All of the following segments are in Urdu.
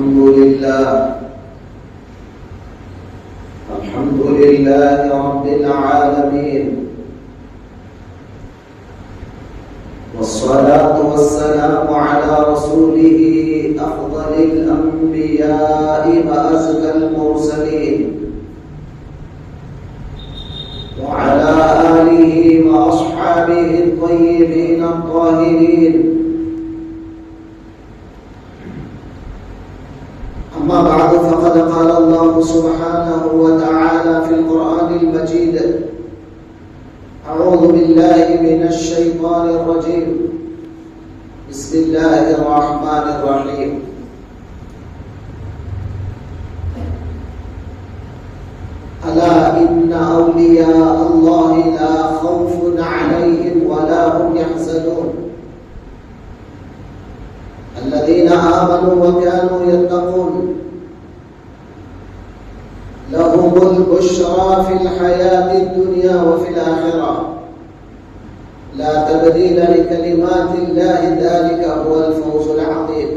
الحمد لله رب العالمين، والصلاة والسلام على رسوله أفضل الأنبياء وأزكى المرسلين، وعلى آله وأصحابه الطيبين الطاهرين. أما بعد، فقد قال الله سبحانه وتعالى في القرآن المجيد: أعوذ بالله من الشيطان الرجيم، بسم الله الرحمن الرحيم. ألا إن أولياء الله لا خوف عليهم ولا هم يحزنون الذين آمنوا وكانوا يتقون لهم البشرى في الحياة الدنيا وفي الآخرة لا تبديل لكلمات الله ذلك هو الفوز العظيم.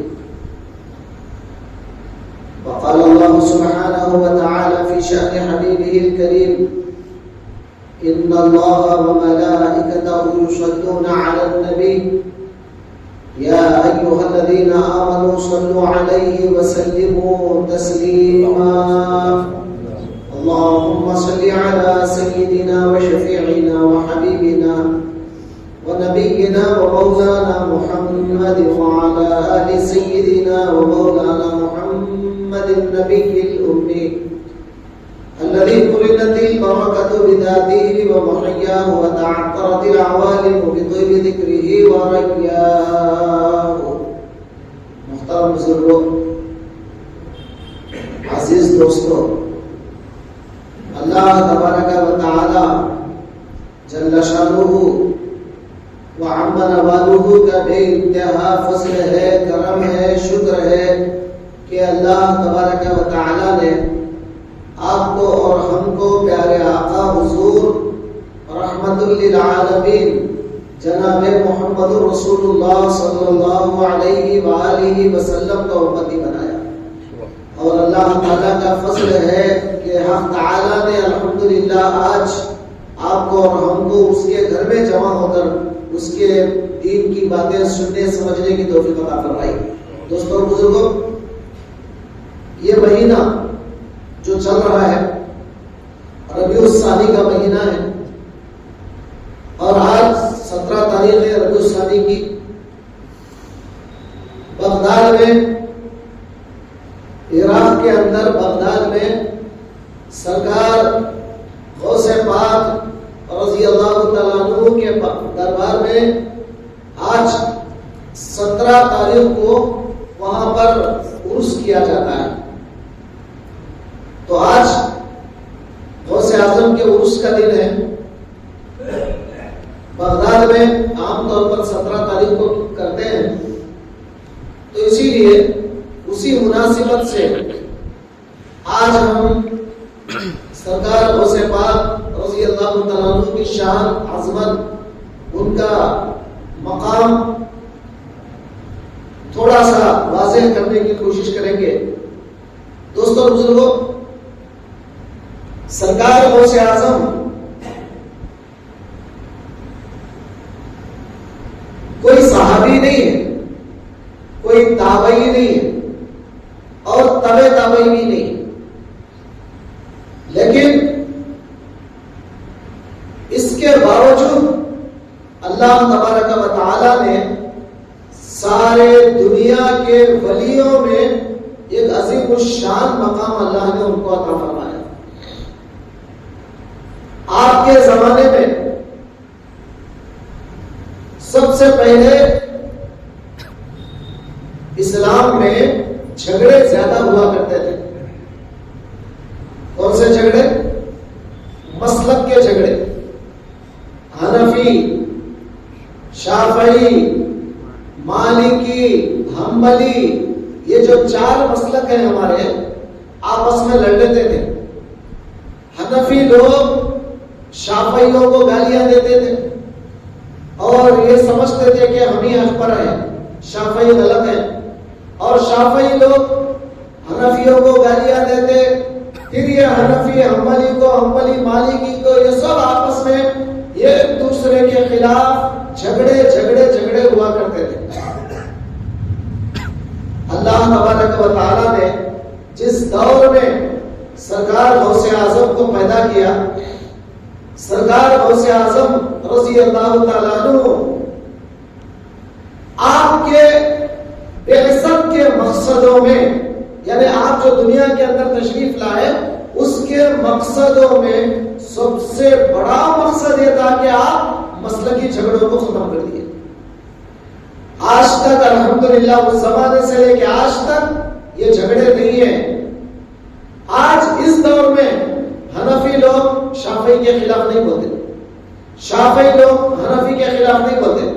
وقال الله سبحانه وتعالى في شأن حبيبه الكريم: إن الله وملائكته يصلون على النبي يا أيها الذين آمنوا صلوا عليه وسلموا تسليما. اللهم صل على سيدنا وشفيعنا وحبيبنا ونبينا ومولانا محمد وعلى آل سيدنا ومولانا محمد النبي الأمي الذي قرنت البركة بذاته ومحياه وتعطرت العوالم بطيب ذكره ورياه. محترم بزرگوں، عزیز دوستوں، اللہ تبارک و تعالی جل شانہ وعم نوالہ کا بے انتہا فضل ہے، کرم ہے، شکر ہے کہ اللہ تبارک و تعالی نے آپ کو اور ہم کو پیارے آقا حضور رحمت للعالمین جناب محمد رسول اللہ صلی اللہ علیہ وآلہ وسلم کا امتی بنایا. اور اللہ تعالیٰ کا فضل ہے کہ حق تعالیٰ نے الحمدللہ آج آپ کو اور ہم کو اس کے گھر میں جمع ہو کر اس کے دین کی باتیں سننے سمجھنے کی توفیق عطا فرمائی. دوستوں اور بزرگوں، یہ مہینہ جو چل رہا ہے ربیع الثانی کا مہینہ ہے، اور آج 17 تاریخ ہے ربیع الثانی کی. بغداد میں، عراق کے اندر بغداد میں سرکار غوث پاک رضی اللہ تعالیٰ عنہ کے دربار میں آج 17 تاریخ کو وہاں پر عرس کیا جاتا ہے. تو آج غوث اعظم کے عرس کا دن ہے. بغداد میں عام طور پر 17 تاریخ کو کرتے ہیں، تو اسی لیے اسی مناسبت سے آج ہم سرکار غوث پاک رضی اللہ تعالیٰ عنہ کی شان، عظمت، ان کا مقام تھوڑا سا واضح کرنے کی کوشش کریں گے. دوستوں اور بزرگوں، سرکار غوث اعظم کوئی صحابی نہیں ہے، کوئی تابعی نہیں ہے، اور تبع تابعی بھی نہیں، لیکن اس کے باوجود اللہ تبارک و تعالی نے سارے دنیا کے ولیوں میں ایک عظیم الشان مقام اللہ نے ان کو عطا فرمایا. آپ کے زمانے میں سب سے پہلے اسلام میں جھگڑے زیادہ ہوا کرتے تھے. کون سے جھگڑے؟ مسلک کے جھگڑے. حنفی، شافعی، مالکی، حنبلی، یہ جو 4 مسلک ہیں ہمارے، آپس میں لڑ لیتے تھے. حنفی لوگ شافعیوں کو گالیاں دیتے تھے اور یہ سمجھتے تھے کہ ہم ہی حق پر ہیں، شافعی غلط ہیں. اور شافعی لوگ حنفیوں کو گالیاں دیتے، پھر یہ حنفی حنبلی کو، حنبلی مالکی کو، یہ سب آپس میں یہ ایک دوسرے کے خلاف جھگڑے ہوا کرتے تھے۔ اللہ تبارک و تعالیٰ نے جس دور میں سرکار غوث اعظم کو پیدا کیا، سرکار غوث اعظم رضی اللہ تعالیٰ عنہ آپ کے بعثت کے مقصدوں میں، یعنی آپ جو دنیا کے اندر تشریف لائے اس کے مقصدوں میں سب سے بڑا مقصد یہ تھا کہ آپ مسلکی جھگڑوں کو ختم کر دیے۔ آج تک الحمدللہ اس زمانے سے لے کے آج تک یہ جھگڑے نہیں ہیں۔ آج اس دور میں حنفی لوگ شافعی کے خلاف نہیں بولتے، شافعی لوگ حنفی کے خلاف نہیں بولتے،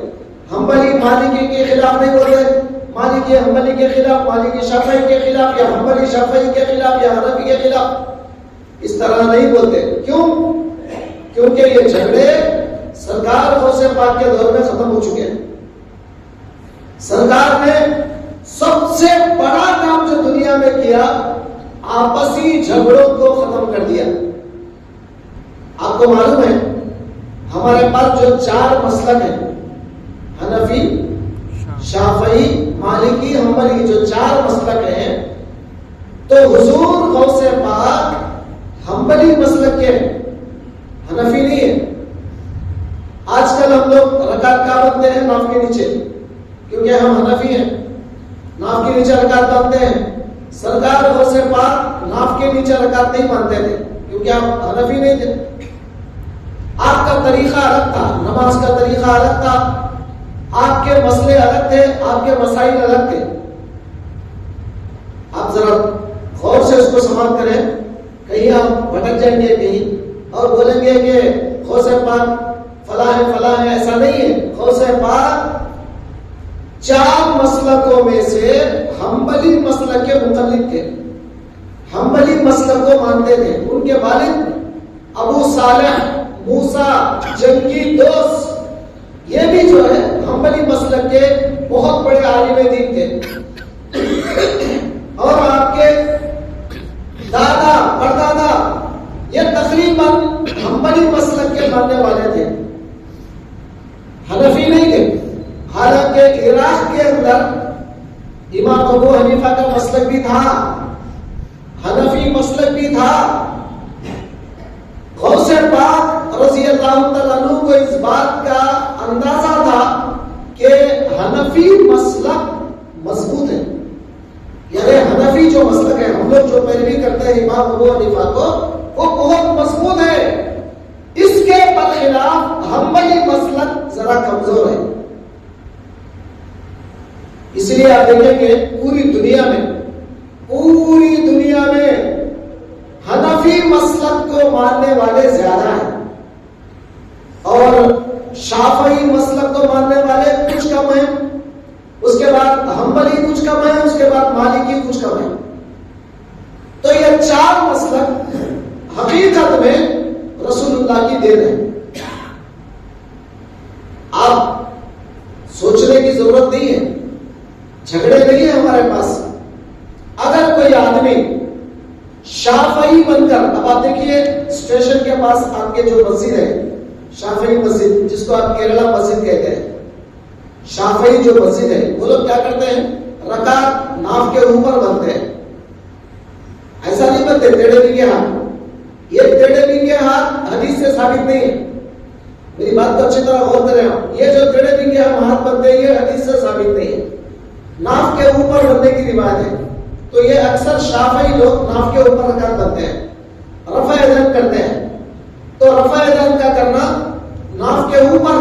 حنبلی مالکی کے خلاف نہیں بولتے، مالکی حنبلی کے خلاف، مالکی شافعی کے خلاف، یا حنبلی شافعی کے خلاف، یا حنفی کے خلاف، اس طرح نہیں بولتے۔ کیوں؟ کیونکہ یہ جھگڑے سرکار غوث پاک کے دور میں ختم ہو چکے ہیں۔ سرکار نے سب سے بڑا کام جو دنیا میں کیا، آپسی جھگڑوں کو ختم کر دیا۔ آپ کو معلوم ہے ہمارے پاس جو 4 مسلک ہیں، حنفی، شافعی، مالکی، حنبلی، جو 4 مسلک ہیں، تو حضور غوث پاک حنبلی مسلک کے حنفی نہیں ہے۔ آج کل ہم لوگ رکعت کا بنتے ہیں ناف کے نیچے، کیونکہ ہم حنفی ہیں، ناف کے نیچے رکعت باندھتے ہیں۔ سرکار غوث پاک ناف کے نیچے رکعت نہیں باندھتے تھے، کیونکہ آپ حنفی نہیں تھے۔ آپ کا طریقہ الگ تھا، نماز کا طریقہ الگ تھا، آپ کے مسئلے الگ تھے، آپ کے مسائل الگ تھے۔ آپ ذرا غور سے اس کو سماعت کریں، کہیں آپ بھٹک جائیں گے کہیں اور بولیں گے کہ غوث پاک فلاں ہے فلاں ہے، ایسا نہیں ہے۔ غوث پاک 4 مسلکوں میں سے حنبلی مسلک کے متعلق تھے، حنبلی مسلک کو مانتے تھے۔ ان کے والد ابو صالح موسیٰ جنگی دوست، یہ بھی جو ہے حنبلی مسلک کے بہت بڑے عالم دین تھے، اور آپ کے دادا پردادا یہ تقریباً حنبلی مسلک کے ماننے والے تھے، حنفی نہیں تھے۔ حالانکہ عراق کے اندر امام ابو حنیفہ کا مسلک بھی تھا، حنفی مسلک بھی تھا۔ غوث پاک رضی اللہ تعالیٰ عنہ کو اس بات کا اندازہ تھا کہ حنفی مسلک مضبوط ہے، یعنی حنفی جو مسلک ہے، ہم لوگ جو پیروی کرتے ہیں امام ابو حنیفہ کو، وہ بہت مضبوط ہے۔ اس کے برخلاف حنبلی مسلک ذرا کمزور ہے۔ اس لیے آپ دیکھیں گے پوری دنیا میں حنفی مسلک کو ماننے والے زیادہ ہیں، اور شافعی مسلک کو ماننے والے کچھ کم ہیں، اس کے بعد حنبلی کچھ کم ہیں، اس کے بعد مالکی کچھ کم ہیں۔ تو یہ 4 مسلک حقیقت میں رسول اللہ کی دین ہے۔ آپ سوچنے کی ضرورت نہیں ہے، جھگڑے نہیں ہیں ہمارے پاس۔ اگر کوئی آدمی شافعی بن کر، اب آپ دیکھیے اسٹیشن کے پاس آپ کے جو مسجد ہے، شافعی مسجد، جس کو آپ کیرلا مسجد کہتے ہیں، شافعی جو مسجد ہے، وہ لوگ کیا کرتے ہیں؟ رکعت ناف کے اوپر بنتے ہیں، ایسا نہیں بنتے ٹیڑھے بنگے ہاتھ۔ یہ ٹیڑھے بنگے ہاتھ حدیث سے ثابت نہیں ہے، میری بات کو اچھی طرح غور کریں آپ۔ یہ جو ٹیڑھے بنگے ہاتھ بنتے ہیں، یہ حدیث سے ثابت نہیں ہے، ناف کے اوپر بننے کی روایت ہے۔ تو یہ اکثر شافعی لوگ ناف کے اوپر رکعت بنتے ہیں، رفع یدین کرتے ہیں۔ تو رفع یدین کا کرنا، ناف کے اوپر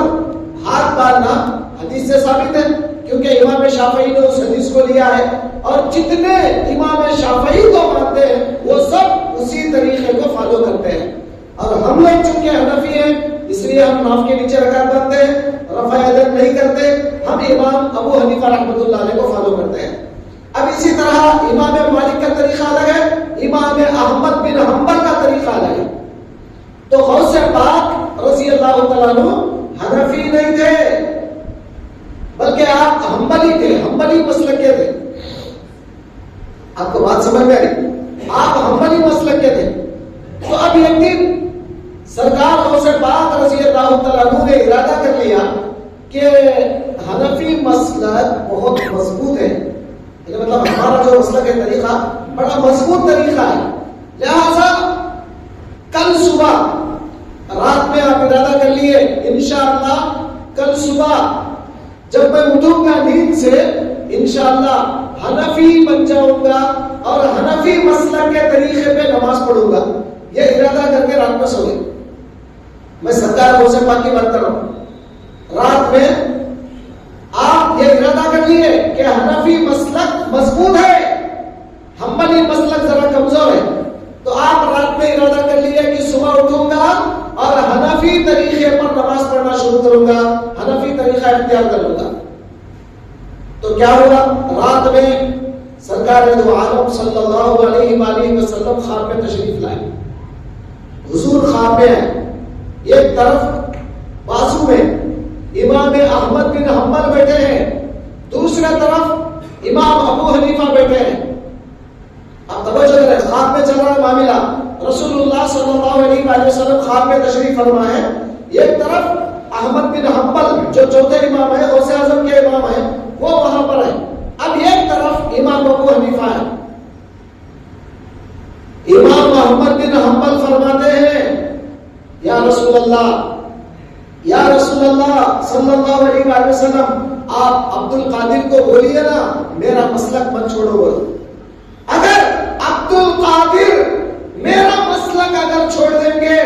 ہاتھ باندھنا حدیث سے ثابت ہے، کیونکہ امام شافعی نے اس حدیث کو لیا ہے، اور جتنے امام شافعی کو مانتے ہیں وہ سب اسی طریقے کو فالو کرتے ہیں۔ اور ہم لوگ چونکہ حنفی ہیں، اس لیے ہم ناف کے نیچے رکعت بنتے ہیں، رفع یدین نہیں کرتے، ہم امام ابو حنیفہ رحمۃ اللہ علیہ کو فالو کرتے ہیں۔ اب اسی طرح امام مالک کا طریقہ الگ ہے، امام احمد بن حنبل کا طریقہ الگ ہے۔ تو غوث پاک رضی اللہ تعالیٰ عنہ حنفی نہیں تھے، بلکہ آپ حنبلی تھے، حنبلی مسلک کے تھے۔ آپ کو بات سمجھ میں آئی؟ آپ حنبلی مسلک کے تھے، تو اب ایک دن سرکار غوث پاک رضی اللہ تعالیٰ عنہ نے ارادہ کر لیا کہ حنفی مسلک بہت مضبوط ہے، مطلب ہمارا جو مسلک ہے طریقہ بڑا مضبوط طریقہ ہے، لہذا کل صبح رات میں آپ ارادہ کر لیے انشاءاللہ کل صبح جب میں اٹھوں گا نیند سے انشاءاللہ حنفی بن جاؤں گا اور حنفی مسلک کے طریقے پہ نماز پڑھوں گا۔ یہ ارادہ کر کے رات میں سو گئے۔ میں سرکار غوث پاک کی بات کر رہا ہوں، رات میں آپ یہ ارادہ کر لیے کہ حنفی مسلک مضبوط ہے، حنبلی مسلک ذرا کمزور ہے، تو آپ رات میں ارادہ کر لیے کہ صبح اٹھوں گا اور حنفی طریقے پر نماز پڑھنا شروع کروں گا، حنفی طریقہ اختیار کر لوں گا۔ تو کیا ہوا؟ رات میں سرکار دو عالم صلی اللہ علیہ وآلہ وسلم خواب میں تشریف لائے۔ حضور خواب میں ہیں، ایک طرف بازو میں امام احمد بن حنبل بیٹھے ہیں، دوسرے طرف امام ابو حنیفہ بیٹھے ہیں۔ اب توجہ کریں، خواب میں چل رہا ہے معاملہ، رسول اللہ صلی اللہ علیہ وآلہ وسلم خواب میں تشریف فرما ہے، ایک طرف احمد بن حنبل جو چوتھے امام ہے، غوث اعظم کے امام ہیں، وہ وہاں پر ہے، اب ایک طرف امام ابو حنیفہ ہے۔ امام احمد بن حنبل فرماتے ہیں یا رسول اللہ صلی اللہ علیہ وآلہ وسلم، آپ عبد القادر کو بولیے نا میرا مسلک مت چھوڑو بولو۔ اگر عبد القادر میرا مسلک اگر چھوڑ دیں گے،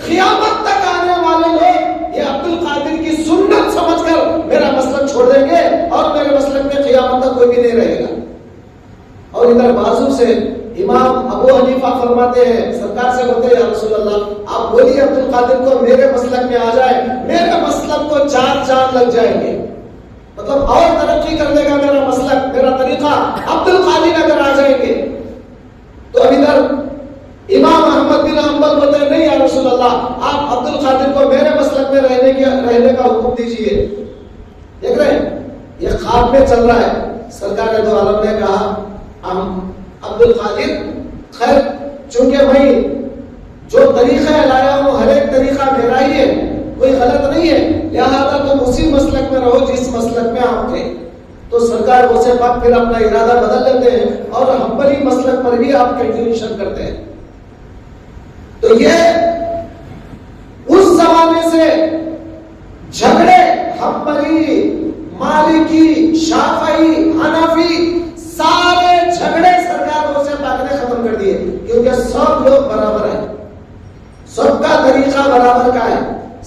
قیامت تک آنے والے لوگ یہ عبد القادر کی سنت سمجھ کر میرا مسلک چھوڑ دیں گے اور میرے مسلک میں قیامت تک کوئی بھی نہیں رہے گا۔ اور ادھر بازو سے امام ابو حنیفہ فرماتے ہیں، سرکار سے بولتے ہیں یا رسول اللہ آپ بولیے عبد القادر کو میرے مسلک میں آ جائے، میرے مسلک کو چار چاند لگ جائیں گے، مطلب اور ترقی کر لے گا میرا مسلک، میرا طریقہ، عبد القادر اگر آ جائیں گے۔ تو اب ادھر امام احمد بن حنبل بولتے ہیں نہیں یا رسول اللہ آپ عبد القادر کو میرے مسلک میں رہنے کا حکم دیجیے۔ دیکھ رہے ہیں یہ خواب میں چل رہا ہے، سرکار دو عالم نے کہا عبد القادر خیر چونکہ میں جو طریقہ لایا ہوں ہر ایک طریقہ میرا ہی ہے، کوئی غلط نہیں ہے، لہذا تم اسی مسلک میں رہو جس مسلک میں آپ تھے۔ تو سرکار غوث پاک پھر اپنا ارادہ بدل لیتے ہیں اور حنبلی مسلک پر بھی آپ کنٹینیوشن کرتے ہیں۔ تو یہ اس زمانے سے جھگڑے حنبلی، مالکی، شافعی، حنفی سارے جھگڑے سرکار غوث پاک نے ختم کر دیے، کیونکہ سب لوگ برابر ہیں، سب کا طریقہ برابر کا ہے،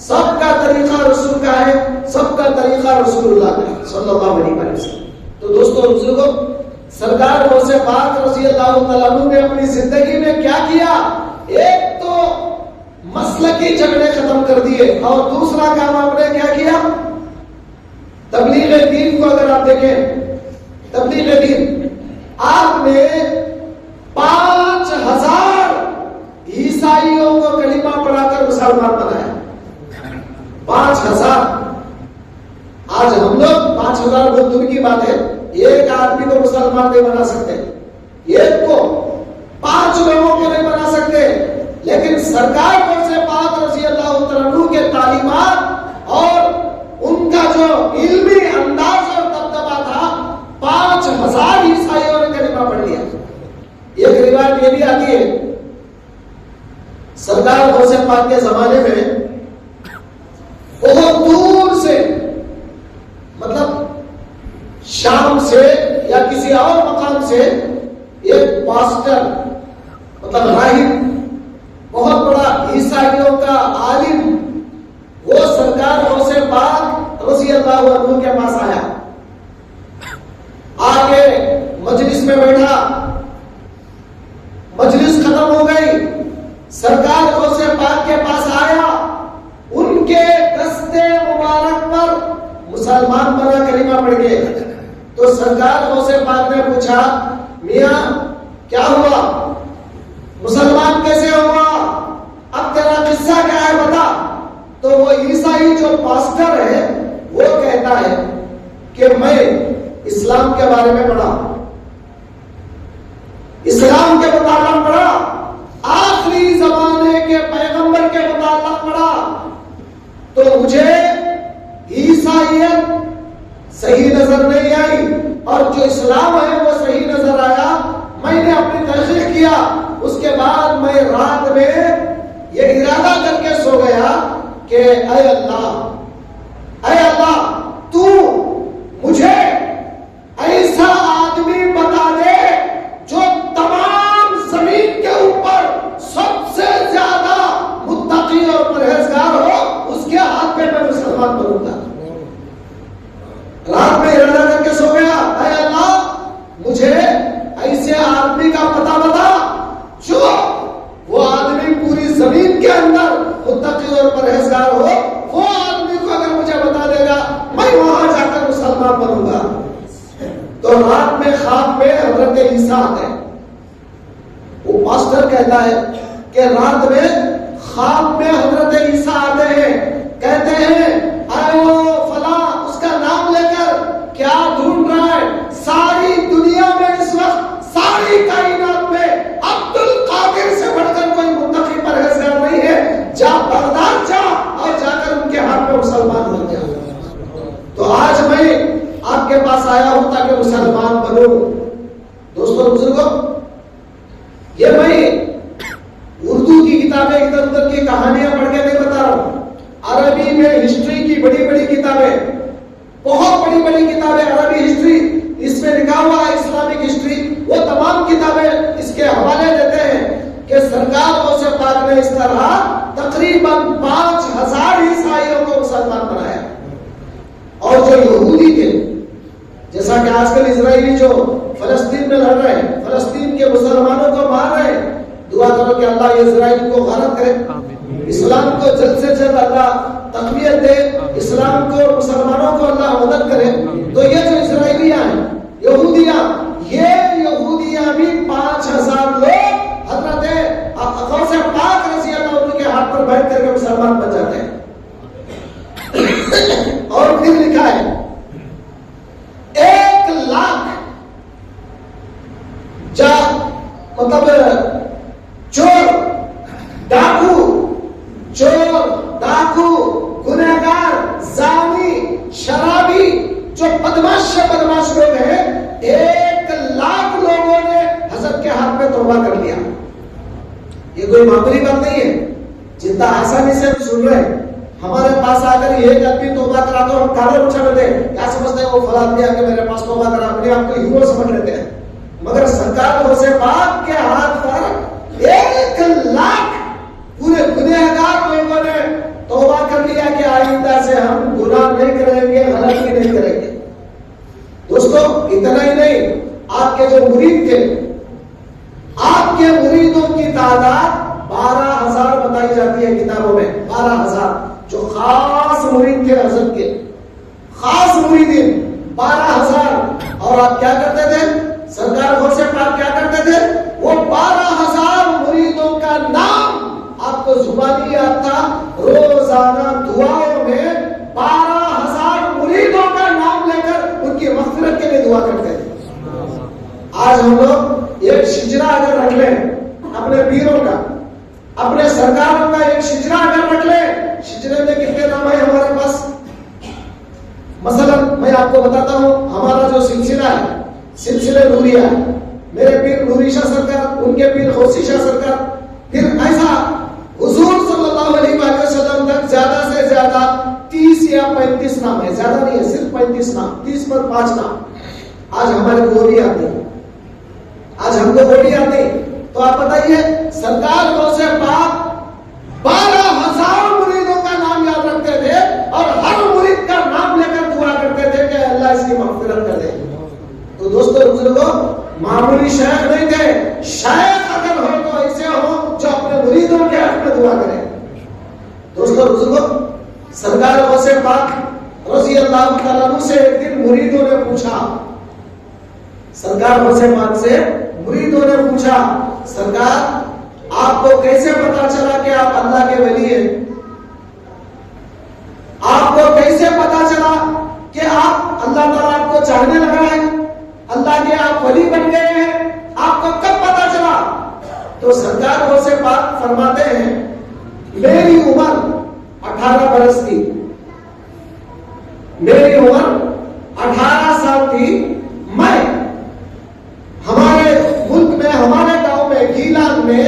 سب کا طریقہ رسول کا ہے، سب کا طریقہ رسول اللہ کا ہے صلی اللہ علیہ وسلم۔ تو دوستو بزرگوں، سرکار غوث پاک رضی اللہ تعالیٰ عنہ نے اپنی زندگی میں کیا کیا؟ ایک تو مسلکی جھگڑے ختم کر دیے اور دوسرا کام آپ نے کیا کیا؟ تبلیغ دین کو اگر آپ دیکھیں، تبلیغ دین آپ نے 5000 عیسائیوں کو کلمہ پڑھا کر مسلمان بنایا۔ 5000۔ آج ہم لوگ 5000 بہت دور کی بات ہے، ایک آدمی کو مسلمان نہیں بنا سکتے، ایک کو 5 لوگوں کو نہیں بنا سکتے، لیکن سرکار غوث پاک رضی اللہ تعالیٰ عنہ کے تعلیمات اور ان کا جو علمی انداز اور دبدبہ تھا، 5000 عیسائیوں نے کلمہ پڑھ لیا۔ ایک روایت یہ بھی آتی ہے سرکار غوث پاک کے زمانے میں بہت دور سے، مطلب شام سے یا کسی اور مقام سے ایک پاسٹر، مطلب راہب، بہت بڑا عیسائیوں کا عالم، وہ سرکار غوث پاک رضی اللہ عنہ کے پاس آیا، آگے مجلس میں بیٹھا، مجلس ختم ہو گئی، سرکار غوث پاک کے پاس آیا، ان کے دستے مبارک پر مسلمان بنا کلمہ پڑھ گئے۔ تو سرکار غوث پاک نے پوچھا میاں کیا ہوا، مسلمان کیسے ہوا، اب تیرا قصہ کیا ہے بتا۔ تو وہ عیسائی جو پاسٹر ہے وہ کہتا ہے کہ میں اسلام کے بارے میں پڑھا، اسلام کے متعلق پڑھا، آخری زمانے کے پیغمبر کے متعلق پڑھا، تو مجھے عیسائیت صحیح نظر نہیں آئی، اور جو اسلام ہے وہ صحیح نظر آیا۔ میں نے اپنی تحقیق کیا، اس کے بعد میں رات میں یہ ارادہ کر کے سو گیا کہ اے اللہ تو مجھے ایسا آدمی بتا دے جو تمام زمین کے اوپر سب سے زیادہ متقی اور پرہیزگار ہو، اس کے ہاتھ پہ میں مسلمان بنوں گا۔ رات میں ارادہ کر کے سو گیا، اے اللہ مجھے ایسے آدمی کا پتہ بتا جو وہ آدمی پوری زمین کے اندر متقی اور پرہیزگار ہو، وہ آدمی کو اگر مجھے بتا دے گا میں وہاں جا کر مسلمان بنوں گا۔ تو رات میں خواب میں حضرت عیسیٰ آتے ہیں، وہ پاسٹر کہتا ہے کہ رات میں خواب میں حضرت عیسیٰ آتے ہیں، کہتے ہیں اے وہ فلاں، اس کا نام لے کر کیا ڈھونڈ رہا ہے؟ ساری دنیا میں اس وقت ساری کائنات میں عبد القادر سے بڑھ کر کوئی متقی پرہیزگار نہیں ہے، جا بغداد جا اور جا کر ان کے ہاتھ میں مسلمان بن جا۔ تو آج میں آپ کے پاس آیا ہوں تاکہ مسلمان بنوں۔ دوستوں بزرگوں، یہ میں اردو کی کتابیں ادھر ادھر کی کہانیاں پڑھ کے نہیں بتا رہا ہوں، عربی میں ہسٹری کی بڑی بڑی کتابیں، بہت بڑی بڑی کتابیں عربی ہسٹری، اس میں لکھا ہوا ہے اسلامک ہسٹری، وہ تمام کتابیں اس کے حوالے دیتے ہیں کہ سرکار غوث پاک نے اس طرح تقریباً 5000 عیسائیوں کو مسلمان بنایا۔ اور جو یہودی تھے، جیسا کہ آج کل اسرائیلی جو فلسطین میں لڑ رہے ہیں، فلسطین کے مسلمانوں کو مار رہے ہیں، دعا کرو کہ اللہ یہ اسرائیل کو غارت کرے، اسلام کو جلد سے جلد اللہ تقویت دے، اسلام کو اور مسلمانوں کو اللہ مدد کرے۔ تو یہ جو اسرائیلیاں ہیں، یہودیاں، یہ یہودیاں بھی 5000 لوگ حضرت غوث پاک رضی اللہ عنہ کے ہاتھ پر بیٹھ کر کے مسلمان بن جاتے ہیں۔ اور پھر لکھا ہے 1,00,000 مطلب ڈاکو، گنہگار، زانی، شرابی، جو بدماش لوگ ہیں، 1,00,000 لوگوں نے حضرت کے ہاتھ میں توبہ کر لیا۔ یہ کوئی معمولی بات نہیں ہے جتنا آسانی سے ہم سن رہے ہیں۔ ہمارے پاس آ کر ایک آدمی توبہ کرا تو ہم کالر اچھا لیتے ہیں، کیا سمجھتے ہیں وہ فلاں آدمی آ کے میرے پاس توبہ کرا، اپنے آپ کو ہیرو سمجھ لیتے ہیں۔ مگر سرکار غوث پاک کے ہاتھ پر 1,00,000 پورے گنہگار لوگوں نے توبہ کر لیا کہ آئندہ سے ہم گناہ نہیں کریں گے، غلطی نہیں کریں گے۔ دوستو اتنا ہی نہیں، آپ کے جو مرید تھے، آپ کے مریدوں کی تعداد 12,000 بتائی جاتی ہے کتابوں میں، 12,000 جو خاص مرید تھے حضرت کے، خاص مریدین 12,000۔ اور آپ کیا کرتے تھے؟ سرکار غوث پاک کیا کرتے تھے؟ وہ 12,000 مریدوں کا نام آپ کو زبانی یاد تھا، روزانہ دعاؤں میں 12,000 مریدوں کا نام لے کر ان کی مغفرت کے لیے دعا کرتے تھے۔ آج ہم لوگ ایک شجرا اگر رکھ لیں اپنے پیروں کا، اپنے سرکاروں کا ایک شجرا اگر رکھ لیں، شجرے میں کتنے نام ہے ہمارے پاس؟ مثلا میں آپ کو بتاتا ہوں، ہمارا جو سلسلہ ہے، سلسلہ نوریہ، میرے پیر نوری شاہ سرکار، ان کے پیر غوثی شاہ سرکار، پھر ایسا حضور صلی اللہ علیہ وسلم تک زیادہ سے زیادہ 30 یا 35 نام ہے، زیادہ نہیں ہے، صرف 35 نام، 30 پر 5 نام۔ آج ہمارے کو بھی آتے ہیں، آج ہم کو وہ بھی آتے ہیں۔ تو آپ بتائیے، سرکار غوث پاک 12,000 مریدوں کا نام یاد رکھتے تھے اور ہر مرید کا نام لے کر دعا کرتے تھے کہ اللہ اس کی مغفرت کر دے۔ تو دوستو بزرگوں، معمولی شیخ نہیں تھے، شیخ اگر ہو تو ایسے ہو جو اپنے مریدوں کے حق میں دعا کرے۔ دوستو بزرگوں، سرکار غوث پاک رضی اللہ تعالیٰ عنہ سے ایک دن مریدوں نے پوچھا، سرکار غوث پاک سے مریدوں نے پوچھا، سرکار آپ کو کیسے پتا چلا کہ آپ اللہ کے ولی ہیں؟ آپ کو کیسے پتا چلا کہ آپ اللہ تعالیٰ آپ کو چاہنے لگا ہے، اللہ کے آپ ولی بن گئے ہیں؟ آپ کو کب پتا برس تھی، میری عمر 18 سال تھی. میں ہمارے ملک میں، ہمارے گاؤں میں، گیلان میں،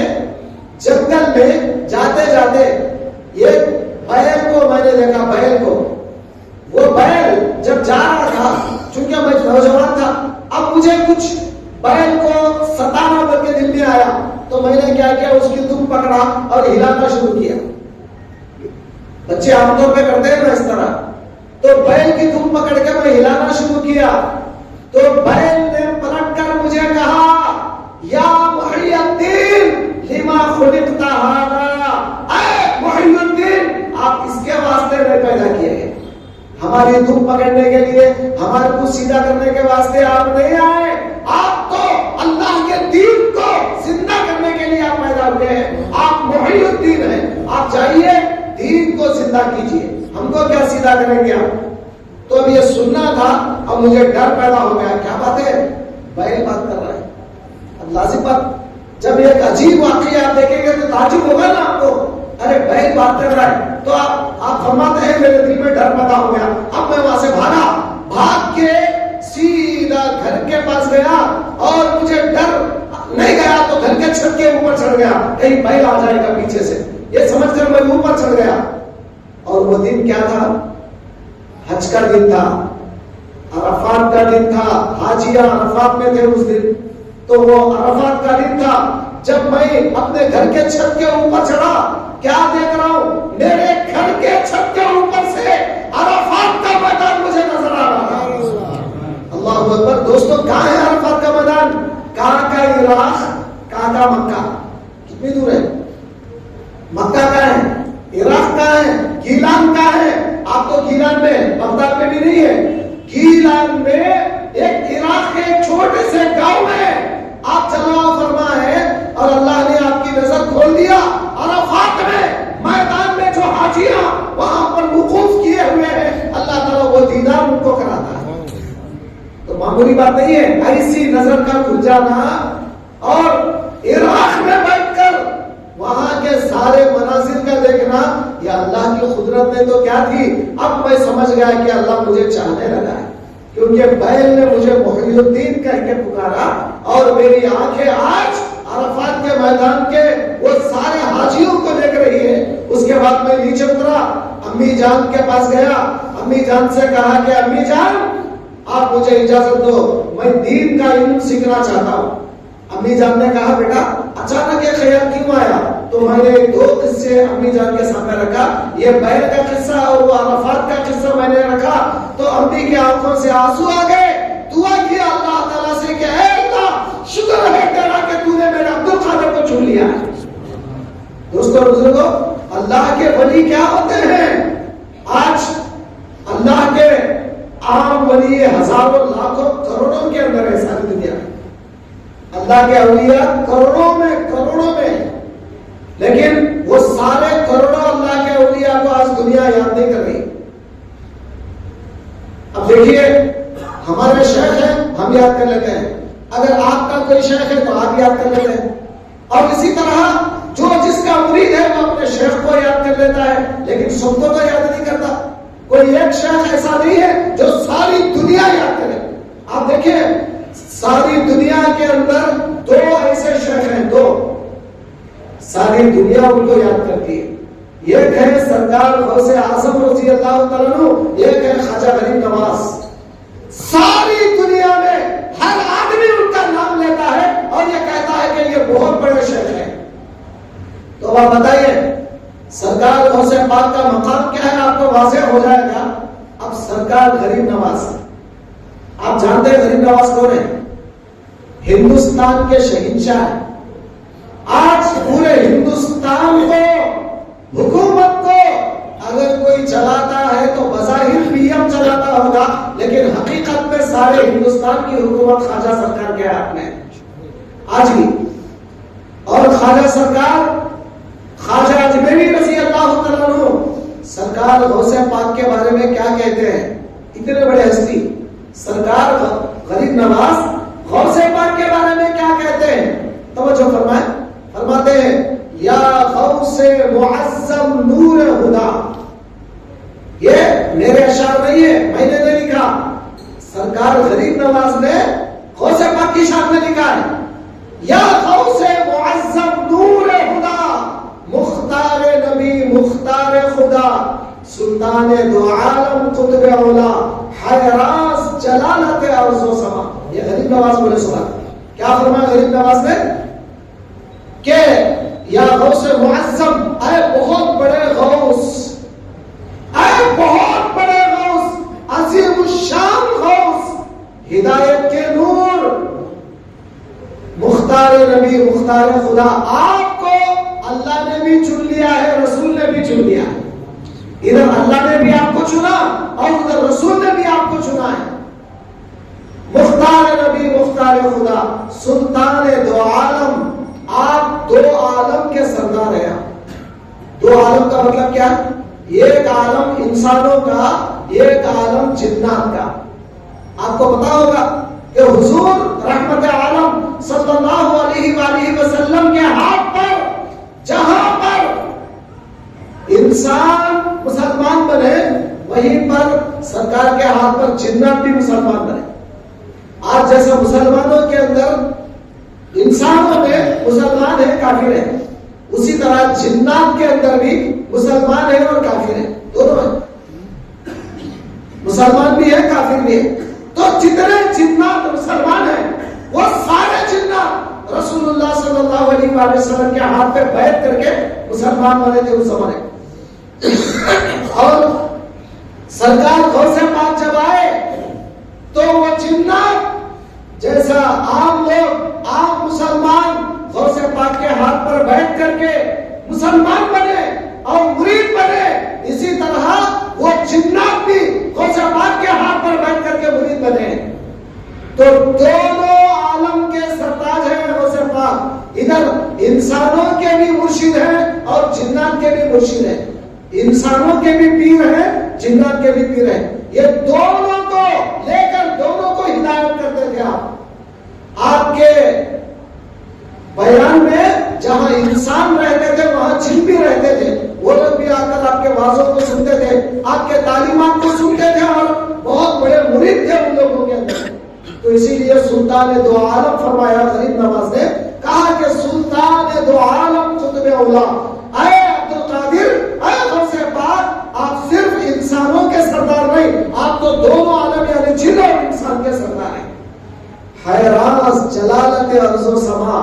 جنگل میں جاتے جاتے ایک بیل کو میں نے دیکھا. بیل کو، وہ بیل جب جا رہا تھا، چونکہ میں نوجوان تھا، اب مجھے کچھ بیل کو ستانا کر کے دل میں آیا، تو میں نے کیا کیا، اس کی دم پکڑا اور ہلانا شروع کیا. بچے عام طور پہ کرتے ہیں نا اس طرح. تو بیل کی دم پکڑ کے میں ہلانا شروع کیا، تو بیل نے پلٹ کر مجھے کہا، یا محی الدین لما خلقت ھذا، اے محی الدین، آپ اس کے واسطے نہیں پیدا کیے گئے، ہماری دم پکڑنے کے لیے، ہمارے کو سیدھا کرنے کے واسطے آپ نہیں آئے. آپ تو اللہ کے دین کو زندہ کرنے کے لیے آپ پیدا ہوئے ہیں. آپ محی الدین ہیں. آپ جائیے دین کو زندہ کیجیے، ہم کو کیا سیدھا کریں گے آپ. تو اب یہ سننا تھا. اب مجھے ڈر پیدا ہو گیا. کیا بات ہے، بیل بات کر رہا ہے. اب لازم بات، جب ایک عجیب واقعہ آپ دیکھیں گے تو تعجب ہوگا نا آپ کو. ارے بیل بات کر رہا ہے. تو آپ فرماتے ہیں میرے دل میں ڈر پیدا ہو گیا. اب میں وہاں سے بھاگا، بھاگ کے سیدھا گھر کے پاس گیا، اور مجھے ڈر نہیں گیا تو گھر کے چھت کے اوپر چڑھ گیا، کہیں بیل آ جائے گا پیچھے سے، یہ سمجھ کر میں اوپر چڑھ گیا. اور وہ دن کیا تھا؟ حج کا دن تھا، عرفات کا دن تھا. حاجیاں عرفات میں تھے اس دن. تو وہ عرفات کا دن تھا. جب میں اپنے گھر کے چھت کے اوپر چڑھا، کیا دیکھ رہا ہوں؟ میرے گھر کے چھت کے اوپر سے عرفات کا میدان مجھے نظر آ رہا تھا. اللہ اکبر. دوستو، کہاں ہے عرفات کا میدان؟ کہاں کا؟ عراق. کہاں کا؟ مکہ. کتنی دور ہے؟ مکہ کا ہے، عراق کا ہے، گیلان کا ہے. آپ تو گیلان میں، بغداد میں بھی نہیں ہے. گیلان میں ایک عراق کے چھوٹے سے گاؤں میں آپ چلا فرما ہے، اور اللہ نے آپ کی نظر کھول دیا. عرفات میں میدان میں جو حاجیاں وہاں پر وقوف کیے ہوئے ہیں، اللہ تعالیٰ وہ دیدار ان کو کراتا ہے. تو معمولی بات نہیں ہے ایسی نظر کا کھل جانا. اور عراق میں بیٹھ کر وہاں کے سارے مناظر کا دیکھنا، یہ اللہ کی قدرت نے تو کیا تھی. اب میں سمجھ گیا کہ اللہ مجھے چاہنے لگا ہے، کیونکہ بیل نے مجھے محی الدین کہہ کے پکارا. اور میری آنکھیں آج عرفات کے میدان کے وہ سارے حاجیوں کو دیکھ رہی ہے. اس کے بعد میں نیچے اترا، امی جان کے پاس گیا. امی جان سے کہا کہ امی جان، آپ مجھے اجازت دو، میں دین کا علم سیکھنا چاہتا ہوں. امی جان نے کہا، بیٹا اچانک یہ خیال کیوں آیا؟ تو میں نے 2 قصے امی جان کے سامنے رکھا. یہ بیل کا قصہ اور وہ عرفات کا قصہ میں نے رکھا. تو امی کی آنکھوں سے آنسو آ گئے. دعا کیا اللہ تعالیٰ سے کہ اے اللہ، شکر ہے تیرا کہ تو نے میرے عبد القادر کو چن لیا ہے. دوستو بزرگو، اللہ کے ولی کیا ہوتے ہیں؟ آج اللہ کے عام ولی ہزاروں لاکھوں کروڑوں کے اندر ہے ساری دنیا میں. اللہ کے اولیاء کروڑوں میں، لیکن وہ سارے کروڑوں اللہ کے اولیاء کو آج دنیا یاد نہیں کر رہی. اب دیکھیے، ہمارے شیخ ہیں، ہم یاد کر لیتے ہیں. اگر آپ کا کوئی شیخ ہے تو آپ یاد کر لیتے ہیں. اور اسی طرح جو جس کا مرید ہے وہ اپنے شیخ کو یاد کر لیتا ہے، لیکن سب کو تو یاد نہیں کرتا. کوئی ایک شیخ ایسا نہیں ہے جو ساری دنیا یاد کرے. آپ دیکھیں، ساری دنیا کے اندر 2 ایسے شیخ ہیں، 2 ساری دنیا ان کو یاد کرتی ہے. ایک ہے سرکار غوث اعظم رضی اللہ تعالیٰ عنہ، ایک ہے خواجہ غریب نواز. ساری دنیا میں ہر آدمی ان کا نام لیتا ہے اور یہ کہتا ہے کہ یہ بہت بڑے شیخ ہیں. تو آپ بتائیے سرکار غوث پاک کا مقام کیا ہے؟ آپ کو واضح ہو جائے گا. اب سرکار غریب نواز، آپ جانتے ہیں غریب نواز کون ہے؟ ہندوستان کے شہنشاہ ہیں. آج پورے ہندوستان کو، حکومت کو اگر کوئی چلاتا ہے تو بظاہر پی ایم چلاتا ہوگا، لیکن حقیقت میں سارے ہندوستان کی حکومت خواجہ سرکار کے ہاتھ میں آج بھی. اور خواجہ سرکار، خواجہ اجمیری رضی اللہ تعالیٰ عنہ سرکار غوث پاک کے بارے میں کیا کہتے ہیں؟ اتنے بڑے ہستی سرکار غریب نواز غوث پاک کے بارے میں کیا کہتے ہیں؟ توجہ فرمائیں. فرماتے ہیں، یا غوث معظم نور ہدا، سرکار غریب نواز نے غوث پاک کی شان میں لکھا ہے یا غوث معظم نور خدا مختار نبی مختار خدا سلطان دو عالم قطب اولا حیراز جلالت عرض و سما. یہ غریب نواز بولے سبحان. کیا فرمایا غریب نواز نے کہ یا غوث معظم اے بہت بڑے غوث اے بہت بڑے غوث عظیم الشان غوث ہدایت کے نور مختار نبی مختار خدا آپ کو اللہ نے بھی چن لیا ہے رسول نے بھی چن لیا ہے. ادھر اللہ نے بھی آپ کو چنا اور ادھر رسول نے بھی آپ کو چنا ہے. مختار نبی مختار خدا سلطان دو عالم آپ دو عالم کے سردار ہیں. دو عالم کا مطلب کیا؟ ایک عالم انسانوں کا ایک عالم جنات کا. آپ کو پتا ہوگا کہ حضور رحمت عالم صلی اللہ علیہ وآلہ وسلم کے ہاتھ پر جہاں پر انسان مسلمان بنے وہیں پر سرکار کے ہاتھ پر جنات بھی مسلمان بنے. آج جیسا مسلمانوں کے اندر انسانوں میں مسلمان ہے کافر ہے اسی طرح جنات کے اندر بھی مسلمان ہے اور کافر ہے. دونوں ہیں مسلمان بھی ہے کافر بھی ہے. تو جتنے جنات مسلمان ہیں وہ سارے جنات رسول اللہ صلی اللہ علیہ وآلہ وسلم کے ہاتھ پہ بیعت کر کے مسلمان بنے تھے اس زمانے. اور سرکار غوث پاک جب آئے تو وہ جنات جیسا عام لوگ عام مسلمان غوث پاک کے ہاتھ پر بیٹھ کر کے مسلمان بنے اور مرید بنے اسی طرح وہ جنات بھی غوث پاک کے ہاتھ پر بیٹھ کر کے مرید بنے. تو دونوں عالم کے سرتاج ہیں غوث پاک. ادھر انسانوں کے بھی مرشد ہیں اور جنات کے بھی مرشد ہیں. انسانوں کے بھی پیر ہیں جنات کے بھی پیر ہیں. یہ دونوں کو لے کر دونوں کو ہدایت کرتے تھے. آپ کے بیان میں جہاں انسان رہتے تھے وہاں جن بھی رہتے تھے. وہ لوگ بھی آ کر آپ کے وعظوں کو سنتے تھے آپ کے تعلیمات کو سنتے تھے اور بہت بڑے مرید تھے ان لوگوں کے اندر. تو اسی لیے سلطان دو عالم فرمایا غریب نواز نے کہا کہ سلطان دو عالم قطب اولا اے عبد القادر اے غوث پاک آپ صرف انسانوں کے سردار نہیں آپ تو دونوں عالم یعنی جن اور انسان کے سردار ہیں. حیراز جلالت عرض و سما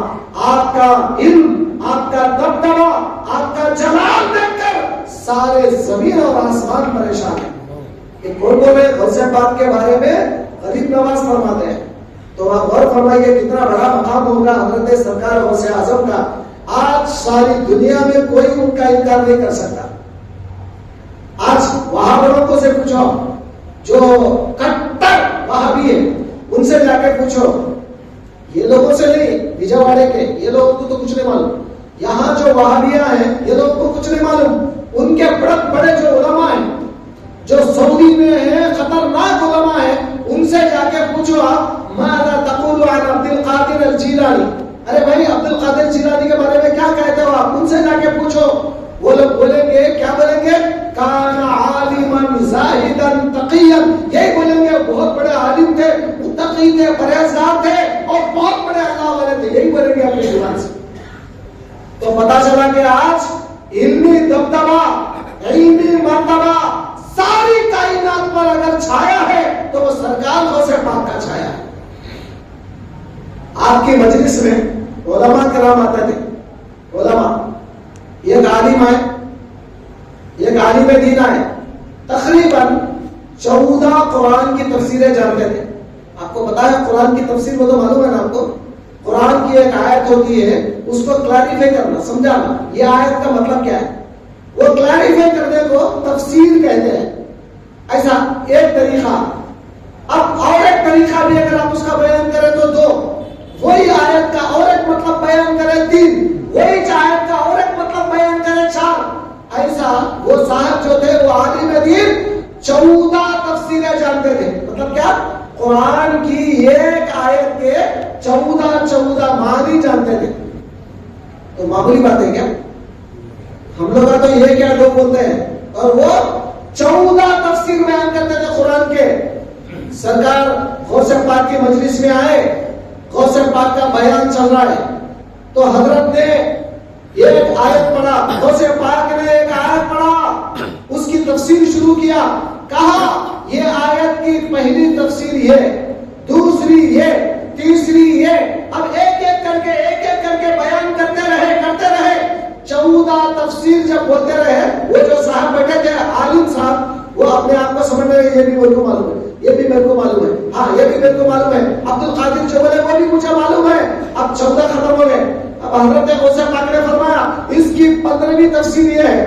آپ کا علم آپ کا دبدبا آپ کا جلال دیکھ کر سارے زمین اور آسمان پریشان ہیں. کہ کون بولے غوث پاک کے بارے میں غریب نواز فرماتے ہیں. تو آپ غور فرمائیے کتنا بڑا مقام ہوگا حضرت سرکار غوث اعظم کا. آج ساری دنیا میں کوئی ان کا انکار نہیں کر سکتا. آج وہابیوں کو سے پوچھو جو کٹر وہابی ہے ان سے جا کے پوچھو. یہ لوگوں سے نہیں وجےواڑے کے یہ لوگوں کو تو کچھ نہیں معلوم. یہاں جو وہابیاں ہیں یہ لوگوں کو کچھ نہیں معلوم. ان کے بڑے جو علماء ہیں جو سعودی میں ہیں خطرناک علماء ہیں ان سے جا کے پوچھو آپ ماذا تقول عن عبد القادر الجیلانی. ارے بھائی عبد القادر جیلانی کے بارے میں کیا کہتے ہو آپ ان سے جا کے پوچھو. وہ لوگ بولیں گے کیا بولیں گے کان عالما زاہدا تقیا. یہی بولیں گے بہت بڑے عالم تھے متقی تھے پرہیزگار تھے اور بہت بڑے اللہ والے تھے. یہی بولیں گے اپنی زبان سے. تو پتا چلا کہ آج علمی دبدبا علمی مرتبہ ساری کائنات پر اگر چھایا ہے تو وہ سرکار غوث پاک کا چھایا ہے. آپ کی مجلس میں علماء کرام آتے تھے. علماء ایک عالم ہے ایک عالم دین ہے تقریباً 14 قرآن کی تفسیریں جانتے تھے. آپ کو پتا ہے قرآن کی تفسیر وہ تو معلوم ہے نا آپ کو. قرآن کی ایک آیت ہوتی ہے اس کو کلیریفائی کرنا سمجھانا یہ آیت کا مطلب کیا ہے وہ کلیریفائی کرنے کو تفسیر کہتے ہیں. ایسا ایک طریقہ. اب اور ایک طریقہ بھی اگر آپ اس کا بیان کریں تو 2 وہی آیت کا اور ایک مطلب بیان کرے 3 وہی آیت کا اور ایک مطلب بیان کرے 4. ایسا وہ صاحب جو تھے وہ عالم دین 14 تفسیریں جانتے تھے. مطلب کیا قرآن کی ایک آیت کے 14 معنی جانتے تھے. تو معمولی بات ہے کیا ہم لوگ تو یہ کیا لوگ بولتے ہیں اور وہ 14 تفسیر بیان کرتے تھے قرآن کے. سرکار غوث پاک کی مجلس میں آئے, غوث پاک کا بیان چل رہا ہے, تو حضرت نے ایک آیت پڑھا, غوث پاک نے ایک آیت پڑھا, اس کی تفسیر شروع کیا, کہا یہ آیت کی پہلی تفسیر یہ, دوسری یہ, تیسری یہ, اب ایک ایک کر کے بیان کرتے رہے 14 تفسیر جب بولتے رہے, وہ جو صاحب بیٹھے تھے عالم صاحب, وہ اپنے آپ کو سمجھ رہے یہ بھی میرے کو معلوم ہے, یہ بھی میرے کو معلوم ہے, ہاں یہ بھی میرے کو معلوم ہے, عبد القادر جو بولے وہ بھی مجھے معلوم ہے. اب 14 ختم ہو گئے. اب حضرت غوث پاک نے فرمایا اس کی 15ویں تفسیر یہ ہے,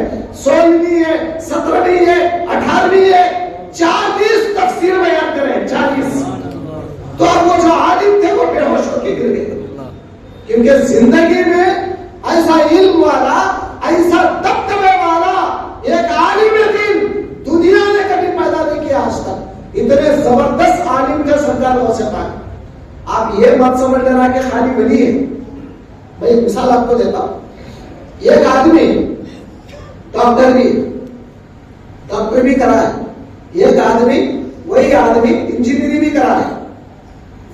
16ویں ہے, 17ویں ہے, 18ویں ہے, 40 تفسیر بیان کریں, 40. تو اب وہ جو عالم تھے وہ بے ہوش ہو کے گر گئے, کیونکہ زندگی میں ایسا علم والا, ایسا دبدبے والا ایک عالم دین دنیا نے کبھی پیدا نہیں کیا آج تک. اتنے زبردست عالم تھے سرکار غوث پاک. آپ یہ مت سمجھ لینا کہ خالی ولی ہے. میں مثال آپ کو دیتا ہوں. ایک آدمی ڈاکٹر بھی کرا ہے, ایک آدمی وہی آدمی انجینئرنگ بھی کرا ہے,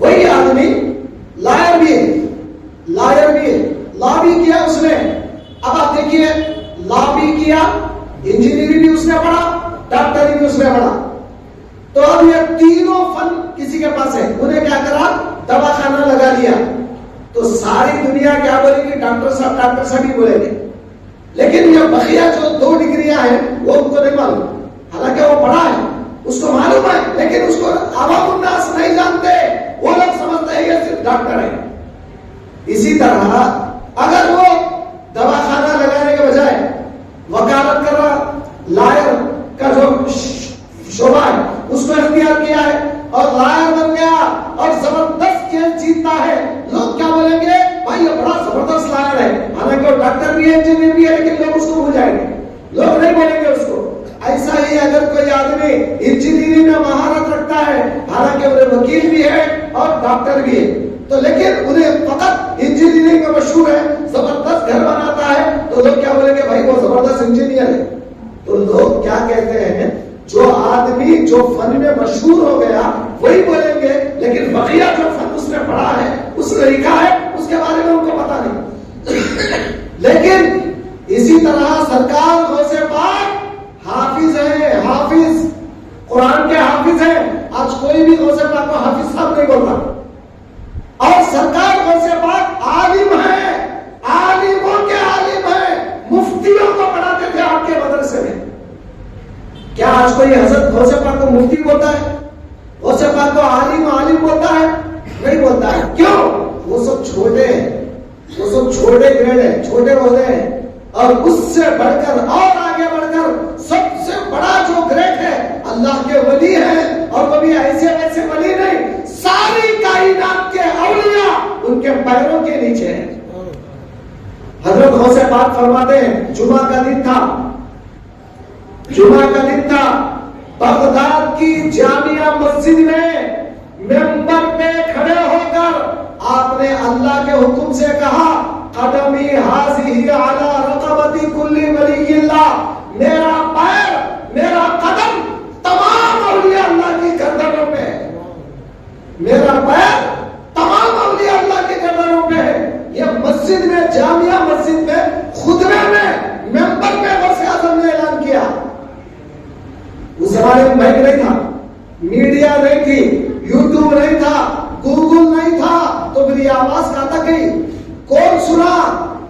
وہی آدمی لائر بھی ہے, لا بھی کیا اس نے. اب آپ دیکھیے, لا بھی کیا, انجینئرنگ بھی اس نے پڑھا, ڈاکٹری بھی اس نے پڑھا. تو اب یہ تینوں فن کسی کے پاس ہے, انہیں کیا کرا, دواخانہ لگا دیا. تو ساری دنیا کیا بولے گی, ڈاکٹر صاحب ہی بولے گے. لیکن یہ بقیہ جو 2 ڈگریاں ہیں وہ ان کو نہیں معلوم, حالانکہ وہ پڑھا ہے, اس کو معلوم ہے, لیکن اس کو عوام الناس نہیں جانتے. وہ لوگ سمجھتے ہیں یہ صرف ڈاکٹر ہے. اسی طرح اگر وہ دواخانہ لگانے کے بجائے وکالت کر رہا, لائر کا جو شعبہ ہے اس کو اختیار کیا ہے اور لائر بن گیا اور زبردست کیس جیتتا ہے, لوگ کیا بولیں گے, بھائی یہ بڑا زبردست لائر ہے. حالانکہ وہ ڈاکٹر بھی ہے, انجینئر بھی ہے, لیکن لوگ اس کو بھول جائیں گے, لوگ نہیں بولیں گے اس کو. ایسا ہی اگر کوئی آدمی انجینئرنگ میں مہارت رکھتا ہے, حالانکہ وہ وکیل بھی ہے اور ڈاکٹر بھی ہے, تو لیکن انہیں فقط انجینئرنگ میں مشہور ہے, زبردست گھر بناتا ہے, تو لوگ کیا بولیں گے, بھائی وہ زبردست انجینئر ہے. تو لوگ کیا کہتے ہیں, جو آدمی جو فن میں مشہور ہو گیا وہی بولیں گے, لیکن بقیہ جو فن اس نے پڑھا ہے, اس نے لکھا ہے, اس کے بارے میں ان کو پتا نہیں. لیکن اسی طرح سرکار غوث پاک حافظ ہیں, حافظ قرآن کے حافظ ہیں. آج کوئی بھی غوث پاک کو حافظ صاحب نہیں بولتا. اور سرکار غوث پاک عالم ہیں, عالموں کے عالم ہیں, مفتیوں کو پڑھاتے تھے آپ کے مدرسے میں. کیا آج کوئی حضرت غوث پاک کو مفتی بولتا ہے, غوث پاک کو عالم بولتا ہے؟ نہیں بولتا ہے. کیوں؟ وہ سب چھوٹے ہیں, وہ سب چھوٹے گریڈ ہیں, چھوٹے عہدے ہیں. اور اس سے بڑھ کر اور آگے بڑھ کر سب سے بڑا جو گریڈ ہے اللہ کے ولی ہیں, اور وہ بھی ایسے ویسے ولی نہیں, ساری کائنات کے اولیاء ان کے پیروں کے نیچے ہیں. حضرت غوث پاک فرماتے ہیں, جمعہ کا دن تھا, بغداد کی جامعہ مسجد میں منبر پہ کھڑے ہو کر آپ نے اللہ کے حکم سے کہا, قدمی حاضی علی رقبتی کل ولی اللہ, میرا پیر, میرا قدم تمام اولیاء اللہ کی گردنوں پہ ہے, میرا پیر تمام اولیاء اللہ کی گردنوں پہ ہے. یہ مسجد میں, جامعہ مسجد میں خطبے میں منبر پہ غوث اعظم نے اعلان کیا. اس زمانے میں مائک نہیں تھا, میڈیا نہیں تھی, یوٹیوب نہیں تھا, گوگل نہیں تھا, تو میری آواز کہاں تک گئی, کون سنا؟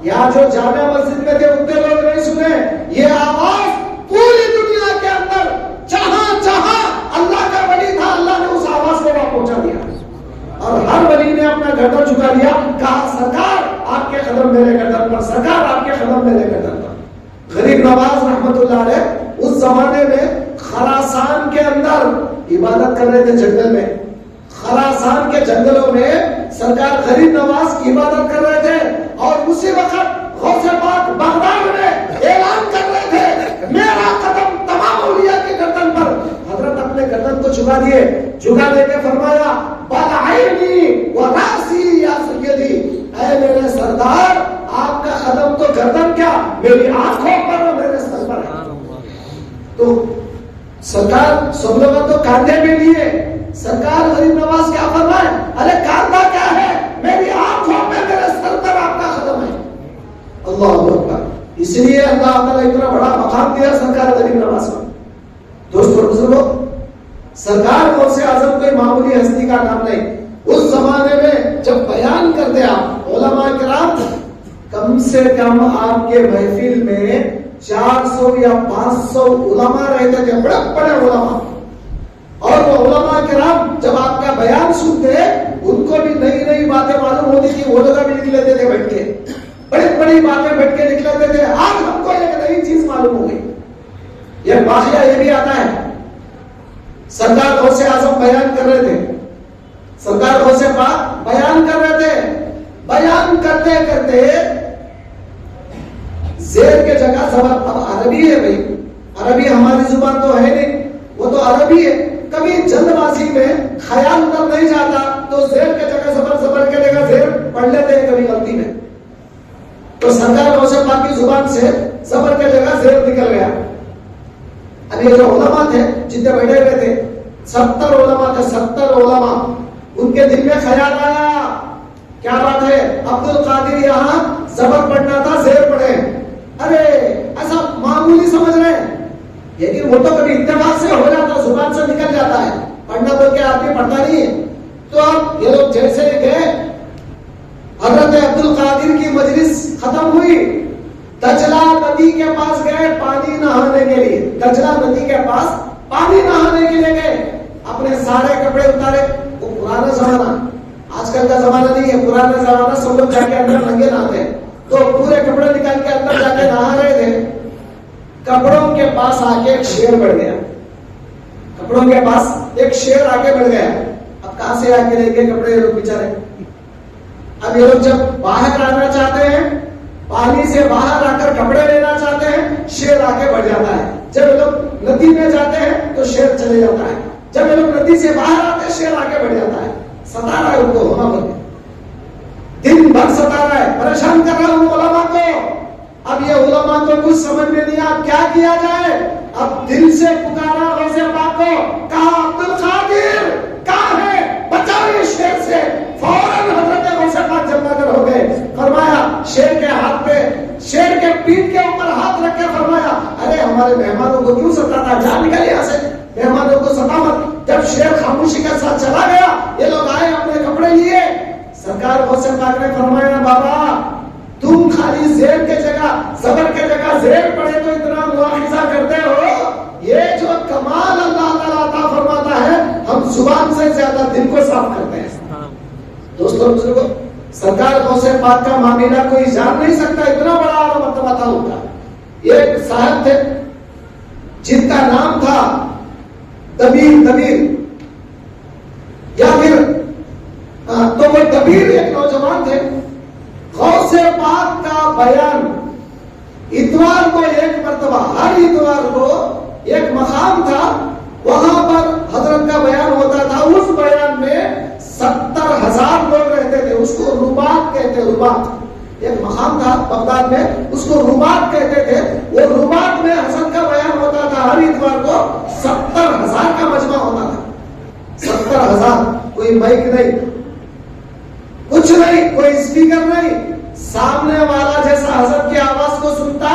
یا جو جامعہ مسجد میں تھے اتنے لوگ نہیں سنے. یہ آواز پوری دنیا کے اندر جہاں اللہ کا ولی تھا, اللہ نے اس آواز کو وہاں پہنچا دیا, اور ہر ولی نے اپنا گردن جھکا دیا, کہا سرکار آپ کے قدم میرے گردن پر, سرکار آپ کے قدم میرے گردن پر. غریب نواز رحمت اللہ علیہ اس زمانے میں خراسان کے اندر عبادت کر رہے تھے, جنگل میں, خراسان کے جنگلوں میں سرکار غریب نواز کی عبادت کر رہے تھے. اور اسی وقت غوث پاک بغداد میں اعلان کر رہے تھے, میرا قدم تمام اولیاء کی گردن پر. حضرت اپنے گردن کو جھکا دیے, جھکا دے کے فرمایا, بالعینی و راسی یا سیدی, اے میرے سردار آپ کا قدم تو گردن کیا میری آنکھوں پر اور میرے سر پر ہے. تو سرکار سب لوگوں تو کاندھے پہ لیے, سرکار غریب نواز کیا فرمائے؟ ارے کاندھا کیا ہے؟ میری آنکھوں میں میرے سر پر آپ کا قدم ہے. اللہ اکبر. اس لیے اللہ تعالیٰ اتنا بڑا مقام دیا سرکار غریب نواز کو. دوستو بزرگوں، سرکار غوث اعظم کوئی معمولی ہستی کا نام نہیں. اس زمانے میں جب بیان کرتے آپ علماء کرام، کم سے کم آپ کے محفل میں 400 یا 500 علماء رہتے تھے، بڑے بڑے علماء. اور وہ علماء کرام جب آپ کا بیان سنتے ان کو بھی نئی نئی باتیں معلوم ہوتی تھی. وہ لوگ بھی لکھ لیتے تھے بیٹھ کے، بڑی بڑی باتیں بیٹھ کے لکھ لیتے تھے. آج ہم کو ایک نئی چیز معلوم ہو گئی. یہ واقعہ یہ بھی آتا ہے، سرکار غوث اعظم بیان کر رہے تھے، سرکار غوث پاک بیان کر رہے تھے. بیان کرتے کرتے زیر کے جگہ زبر، اب عربی ہے بھائی، عربی ہماری زبان تو ہے نہیں، وہ تو عربی ہے. کبھی جلد بازی میں خیال ادھر نہیں جاتا تو زیر کے جگہ زبر کے جگہ زیر پڑھ لیتے ہیں کبھی غلطی میں. تو سرکار غوث پاک کی زبان سے زبر کے جگہ زیر نکل گیا. اب یہ جو علماء تھے جتنے بیٹھے ہوئے تھے، 70 علماء تھے، 70 علماء. ان کے دل میں خیال آیا، کیا بات ہے عبد القادر یہاں زبر پڑھنا تھا، زیر پڑھے. ارے ایسا معمولی سمجھ رہے ہیں، لیکن وہ تو کبھی اتفاق سے ہو جاتا، زبان سے نکل جاتا ہے. پڑھنا تو کیا آدمی پڑھتا نہیں ہے. تو اب یہ لوگ جیسے گئے، حضرت عبد القادر کی مجلس ختم ہوئی، دجلہ ندی کے پاس گئے پانی نہانے کے لیے. دجلہ ندی کے پاس پانی نہانے کے لیے گئے. اپنے سارے کپڑے اتارے. وہ پرانا زمانہ، آج کل کا زمانہ نہیں ہے، پرانا زمانہ سب لوگ جا کے اندر ننگے نہاتے ہیں. تو پورے کپڑے نکال کے اندر جا کے نہا رہے تھے. کپڑوں کے پاس آ کے ایک شیر بڑھ گیا. کپڑوں کے پاس ایک شیر آگے بڑھ گیا. اب کہاں سے آ کے لے کے کپڑے لوگ بیچارے. اب یہ لوگ جب باہر آنا چاہتے ہیں، پانی سے باہر آ کر کپڑے لینا چاہتے ہیں، شیر آگے بڑھ جاتا ہے. جب یہ لوگ ندی میں جاتے ہیں تو شیر چلے جاتا ہے. جب یہ لوگ ندی سے باہر آتے ہیں شیر آگے بڑھ جاتا ہے. ستا رہا ہے ان کو، ہونا بھر دن بھر ستا رہا ہے، پریشان کر رہا ہے ان علماء کو. اب یہ علماء کو کچھ سمجھ میں نہیں آیا کیا کیا جائے. اب دل سے پکارا غوث پاک کو، کہا عبد القادر کہاں ہے، بچاؤ یہ شیر سے. فوراً حضرت غوث پاک جب نظر ہو گئے، فرمایا شیر کے ہاتھ پہ، شیر کے پیٹھ کے اوپر ہاتھ رکھ کے فرمایا، ارے ہمارے مہمانوں کو کیوں ستاتا ہے، جان نکل یہاں سے، مہمانوں کو ستا مت. جب شیر خاموشی کے ساتھ چلا گیا، یہ لوگ آئے اپنے کپڑے لیے. سرکار غوث پاک نے فرمایا، بابا تم خالی زیر کے جگہ زبر کے جگہ زیر پڑے تو اتنا مواخذہ کرتے ہو. یہ جو کمال اللہ تعالیٰ عطا فرماتا ہے، ہم زبان سے زیادہ دل کو صاف کرتے ہیں. دوستوں بزرگوں، سرکار غوث پاک کا معاملہ کوئی جان نہیں سکتا، اتنا بڑا اعلیٰ مرتبہ تھا ان کا. ایک صاحب تھے جن کا نام تھا دبیر یا پھر تو وہ دبیر ایک نوجوان تھے. غوث پاک کا بیان اتوار کو ایک مرتبہ، ہر اتوار کو ایک مقام تھا، وہاں پر حضرت کا بیان ہوتا تھا. اس بیان میں 70,000 لوگ رہتے تھے. اس کو رباط کہتے، رباط ایک مقام تھا بغداد میں، اس کو رباط کہتے تھے. وہ رباط میں حضرت کا بیان ہوتا تھا. ہر اتوار کو 70,000 کا مجمع ہوتا تھا. 70,000. کوئی مائک نہیں، کچھ نہیں، کوئی اسپیکر نہیں، سامنے والا جیسا حضرت کی آواز کو سنتا،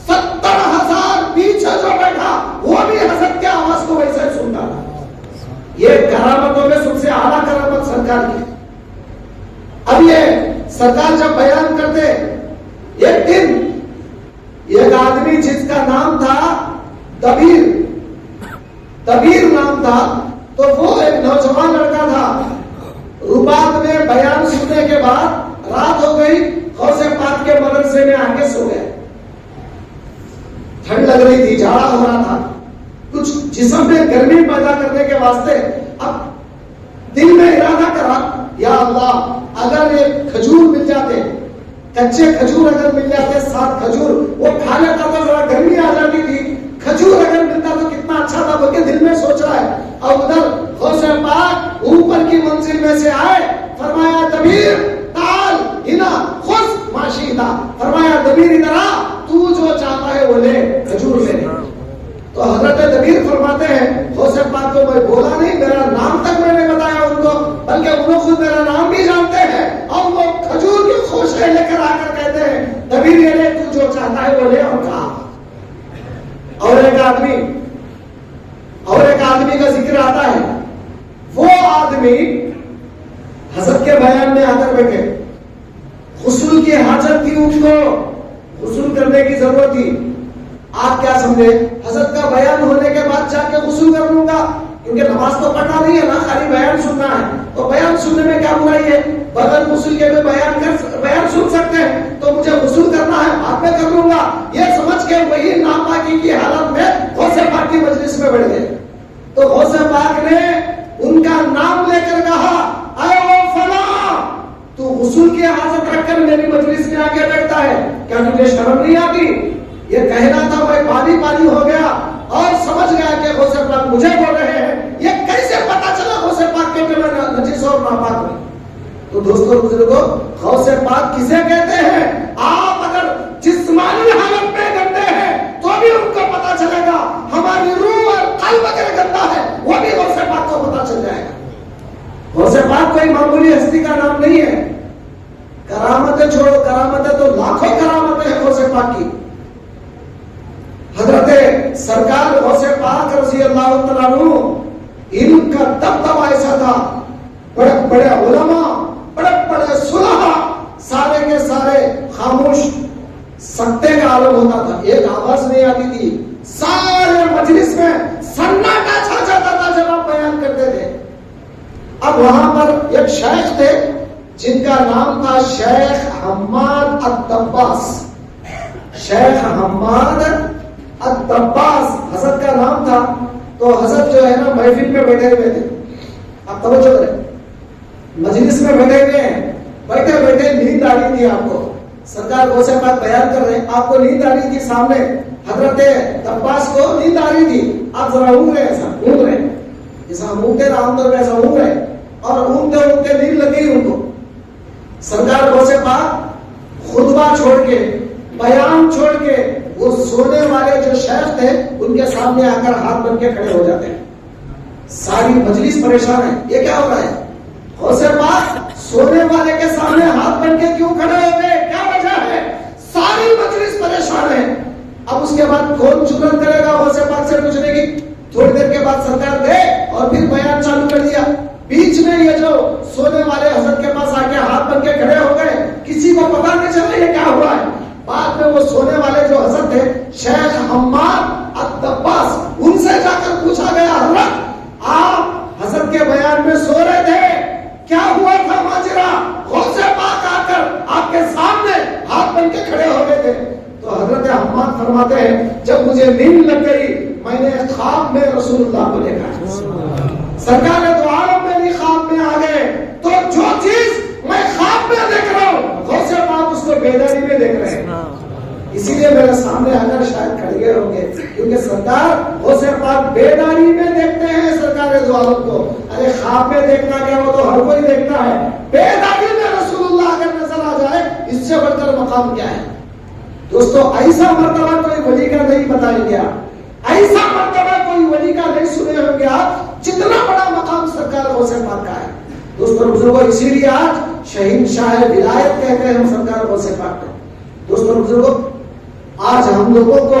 70,000 پیچھے جو بیٹھا وہ بھی حضرت کی آواز کو ویسے ہی سنتا. یہ کرامتوں میں سب سے اعلیٰ کرامت سرکار کی. اب یہ سرکار جب بیان کرتے، ایک دن ایک آدمی جس کا نام تھا دبیر نام تھا، تو وہ ایک نوجوان لڑکا تھا. رباط میں بیان سننے کے بعد رات ہو گئی، غوث پاک کے مدرسے میں آ کے سو گئے. ٹھنڈ لگ رہی تھی، جاڑا ہو رہا تھا، کچھ جسم میں گرمی پیدا کرنے کے واسطے اب دل میں ارادہ کرا، یا اللہ اگر ایک کھجور مل جاتے، کچے کھجور اگر مل جاتے، 7 کھجور وہ کھا لیتا تو ذرا گرمی آ جاتی تھی. کھجور اگر ملتا تو کتنا اچھا تھا، بلکہ دل میں سوچ رہا ہے. اور ادھر غوث پاک اوپر کی منزل میں سے آئے، فرمایا دبیر تعال ہنا خذ ما شئت، فرمایا دبیر ادھر آ، تو جو چاہتا ہے وہ لے، کھجور لے. تو حضرت دبیر فرماتے ہیں غوث پاک کو میں بولا نہیں، میرا نام تک آدمی اور ایک آدمی کا ذکر آتا ہے. وہ آدمی حضرت کے بیان میں آ کر بیٹھے, غسل کی حاجت تھی, ان کو غسل کرنے کی ضرورت تھی. آپ کیا سمجھے, حضرت کا بیان ہونے کے بعد جا کے غسل کر لوں گا, کیونکہ نماز تو پڑھنا نہیں ہے نا, خالی بیان سننا ہے. تو بیان سننے میں کیا برائی ہے؟ بغیر غسل کے بھی بیان سن سکتے ہیں. تو مجھے غسل کرنا ہے, بعد میں کر لوں گا, یہ سمجھ کے وہی ناپاکی کی حالت میں غوث پاک کی مجلس میں بیٹھ گئے. تو غوث پاک نے ان کا نام لے کر کہا, اے او فلاں, تو غسل کی حاجت رکھ کر میری مجلس میں آ کے بیٹھتا ہے, کیا تجھے شرم نہیں آتی؟ یہ کہنا تھا, میں پانی ہو گیا اور سمجھ گیا کہ غوث پاک مجھے بول رہے ہیں. یہ کیسے پتا چلا غوث پاک کے کہ میں نجس اور ناپاک ہوں؟ تو دوستو بزرگوں, غوث پاک کسے کہتے ہیں؟ آپ اگر جسمانی حالت میں گندے ہیں تو بھی ان کو پتا چلے گا, ہماری روح اور قلب اگر گندا ہے وہ بھی غوث پاک کو پتا چل جائے گا. غوث پاک کوئی معمولی ہستی کا نام نہیں ہے. کرامتیں چھوڑو, کرامتیں تو لاکھوں کرامتیں ہیں غوث پاک کی. حضرت سرکار غوث پاک رضی اللہ تعالیٰ عنہ, ان کا دبدبہ ایسا تھا, بڑے بڑے علماء, بڑے بڑے صلحاء, سارے کے سارے خاموش, سکتے کا عالم ہوتا تھا, ایک آواز نہیں آتی تھی, سارے مجلس میں سناٹا چھا جاتا تھا جب آپ بیان کرتے تھے. اب وہاں پر ایک شیخ تھے جن کا نام تھا شیخ حماد الدباس. شیخ حماد الدباس حضرت کا نام تھا. تو حضرت جو ہے نا محفل میں بیٹھے ہوئے تھے, آپ توجہ کریں, مجلس میں بیٹھے ہوئے ہیں, بیٹھے بیٹھے نیند آ رہی تھی آپ کو. سرکار غوث پاک بیان کر رہے ہیں, آپ کو نیند آ رہی تھی, سامنے حضرت دباس کو نیند آ رہی تھی. آپ ذرا اونگ رہے, ایسا اونگ رہے, جیسا ہم اونگتے نا عام طور پہ ایسا اونگ رہے, اور اونگتے اونگتے نیند لگ گئی ان کو. سرکار غوث پاک خطبہ چھوڑ کے, بیان چھوڑ کے, وہ سونے والے جو شیخ تھے ان کے سامنے آ کر ہاتھ بن کے کھڑے ہو جاتے ہیں. ساری مجلس پریشان ہے, یہ کیا ہو رہا ہے؟ غوث پاک سونے والے کے سامنے ہاتھ بن کے کیوں کھڑے ہو گئے, کیا وجہ ہے؟ ساری مجلس پریشان ہے. اب اس کے بعد کون جرأت کرے گا غوث پاک سے پوچھنے کی؟ تھوڑی دیر کے بعد سرکار گئے اور پھر بیان چالو کر دیا. بیچ میں یہ جو سونے والے حضرت کے پاس آ کے ہاتھ بن کے کھڑے ہو گئے, کسی کو پتا نہیں چلا یہ کیا ہوا ہے. بعد میں وہ سونے والے جو حضرت تھے شیخ حماد الدباس, ان سے جا کر پوچھا گیا, حضرت آپ حضرت کے بیان میں سو رہے تھے, کیا ہوا تھا ماجرا؟ غوث پاک آ کر آپ کے سامنے ہاتھ بن کے کھڑے ہو گئے تھے. تو حضرت حماد فرماتے ہیں, جب مجھے نیند لگ گئی میں نے خواب میں رسول اللہ کو دیکھا. سرکار دو عالم میں بھی خواب میں آ گئے, تو جو چیز میں خواب میں دیکھ رہا ہوں غوث پاک اس کو بیداری میں دیکھ رہے ہیں. اسی لیے میرے سامنے آ کر شاید کھڑ گئے ہوں گے, کیونکہ سرکار غوث پاک بیداری میں دیکھتے ہیں سرکار دو عالم کو. ارے خواب میں دیکھنا کیا, وہ تو ہر کوئی دیکھتا ہے. بیداری میں رسول اللہ اگر نظر آ جائے, اس سے بڑھ کر مقام کیا ہے؟ دوستو ایسا مرتبہ کوئی ولی کا نہیں بتایا گیا, ایسا مرتبہ کوئی ولی کا نہیں سنے ہوں گے آپ, جتنا بڑا مقام سرکار غوث پاک کا ہے. دوستو بزرگوں, اسی لیے آج شہنشاہ ولایت کہتے ہیں ہم سرکار غوث پاک کو. دوستو بزرگوں, آج ہم لوگوں کو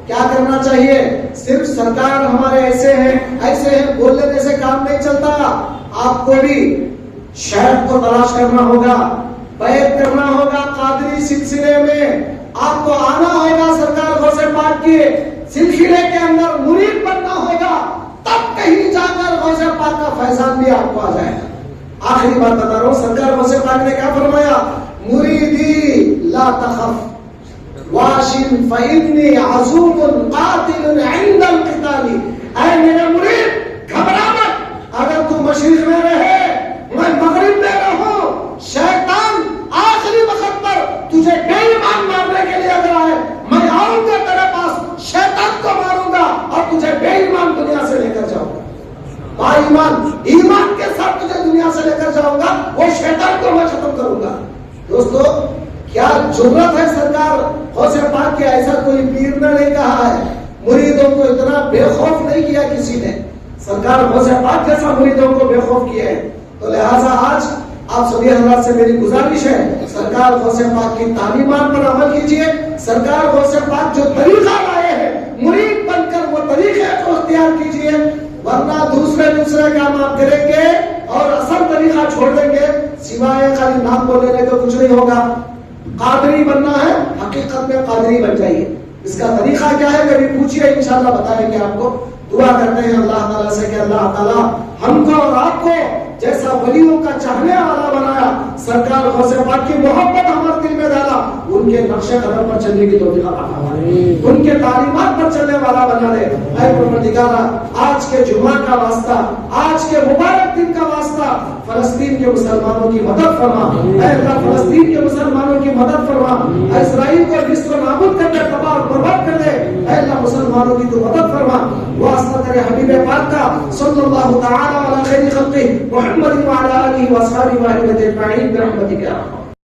کیا کرنا چاہیے؟ صرف سرکار ہمارے ایسے ہیں بول لینے سے کام نہیں چلتا. آپ کو بھی شیخ کو تلاش کرنا ہوگا, بیعت کرنا ہوگا قادری سلسلے میں, آپ کو آنا ہوگا سرکار غوث پاک کے سلسلے کے اندر مرید بننا ہوگا, تب کہیں جا کر غوث پاک کا فیضان بھی آپ کو آ جائے گا. آخری بات بتا رہا ہوں, سرکار غوث پاک نے کیا فرمایا؟ مریدی لا تخف واشن فإنی عزوم قاتل عند القتال. اے میرے مرید گھبرا مت, اگر تو مشرق میں رہے میں مغرب میں رہوں, شیطان آخری وقت پر تجھے بے ایمان مارنے کے لیے اگر آئے, میں آؤں گا تیرے پاس, شیطان کو ماروں گا اور تجھے بے ایمان دنیا سے لے کر جاؤں گا. با ایمان, ایمان کے ساتھ تجھے دنیا سے لے کر جاؤں گا, وہ شیطان کو میں ختم کروں گا. دوستو کیا جرت ہے سرکار غوث پاک کے, ایسا کوئی پیر نے نہیں کہا ہے. مریدوں کو اتنا بے خوف نہیں کیا کسی نے, سرکار غوث پاک جیسا مریدوں کو بے خوف کیا ہے. تو لہٰذا آج آپ سبھی حضرات سے میری گزارش ہے, سرکار غوث پاک کی تعلیمات پر عمل کیجئے. سرکار غوث پاک جو طریقہ لائے ہیں, مرید بن کر اختیار کیجیے، ورنہ دوسرے کام آپ کریں گے اور اصل طریقہ چھوڑ دیں گے، سوائے خالی نام کو لینے کا کچھ نہیں ہوگا۔ قادری بننا ہے، حقیقت میں قادری بن جائیے۔ اس کا طریقہ کیا ہے کبھی پوچھیے، انشاءاللہ بتائیں گے آپ کو۔ دعا کرتے ہیں اللہ تعالیٰ سے کہ اللہ تعالیٰ ہم کو اور آپ کو جیسا ولیوں کا چاہنے والا بنایا، سرکار غوث پاک کی محبت ہمارے دل میں ڈالا، ان کے نقش قدم پر چلنے کی توفیق عطا فرمائے، ان کے تعلیمات پر چلنے والا بنا دے۔ اے پروردگارا، آج کے جمعہ کا واسطہ، آج کے مبارک دن کا واسطہ فلسطین کے مسلمانوں کی مدد فرما۔ اے اللہ، فلسطین کے مسلمانوں کی مدد فرما۔ اسرائیل کو نصف و نابود کر دے، تباہ اور برباد کر دے۔ اے اللہ، مسلمانوں کی تو مدد فرما۔ واسطہ تیرے حبیب پاک کا صلی اللہ تعالی علی خیر خلقہ محمد وعلی آلہ واصحابہ اجمعین برحمتک یا ارحم